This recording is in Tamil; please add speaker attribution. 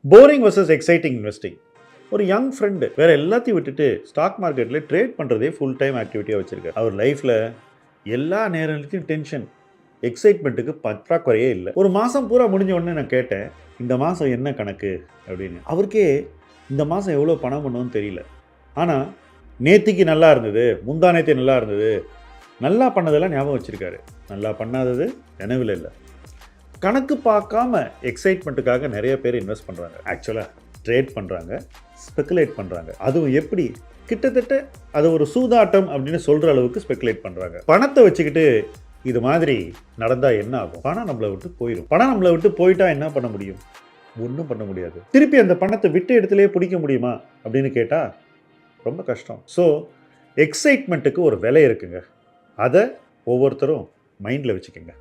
Speaker 1: Boring versus exciting investing. ஒரு யங் ஃப்ரெண்டு வேறு எல்லாத்தையும் விட்டுட்டு ஸ்டாக் மார்க்கெட்டில் ட்ரேட் பண்ணுறதே ஃபுல் டைம் ஆக்டிவிட்டியாக வச்சுருக்காரு. அவர் லைஃப்பில் எல்லா நேரத்துலையும் டென்ஷன், எக்ஸைட்மெண்ட்டுக்கு பற்றாக்குறையே இல்லை. ஒரு மாதம் பூரா முடிஞ்ச உடனே நான் கேட்டேன், இந்த மாதம் என்ன கணக்கு அப்படின்னு. அவருக்கே இந்த மாதம் எவ்வளோ பணம் பண்ணணும்னு தெரியல. ஆனால் நேத்திக்கு நல்லா இருந்தது, முந்தா நேத்தி நல்லா இருந்தது, நல்லா பண்ணதெல்லாம் ஞாபகம் வச்சுருக்காரு. நல்லா பண்ணாதது நினைவில் இல்லை. கணக்கு பார்க்காம எக்ஸைட்மெண்ட்டுக்காக நிறைய பேர் இன்வெஸ்ட் பண்ணுறாங்க. ஆக்சுவலாக ட்ரேட் பண்ணுறாங்க, ஸ்பெக்குலேட் பண்ணுறாங்க. அதுவும் எப்படி கிட்டத்தட்ட அது ஒரு சூதாட்டம் அப்படின்னு சொல்கிற அளவுக்கு ஸ்பெக்குலேட் பண்ணுறாங்க. பணத்தை வச்சுக்கிட்டு இது மாதிரி நடந்தால் என்ன ஆகும்? பணம் நம்மளை விட்டு போயிடும். பணம் நம்மளை விட்டு போயிட்டா என்ன பண்ண முடியும்? ஒன்றும் பண்ண முடியாது. திருப்பி அந்த பணத்தை விட்டு இடத்துலையே பிடிக்க முடியுமா அப்படின்னு கேட்டால் ரொம்ப கஷ்டம். ஸோ எக்ஸைட்மெண்ட்டுக்கு ஒரு விலை இருக்குங்க. அதை ஒவ்வொருத்தரும் மைண்டில் வச்சுக்கோங்க.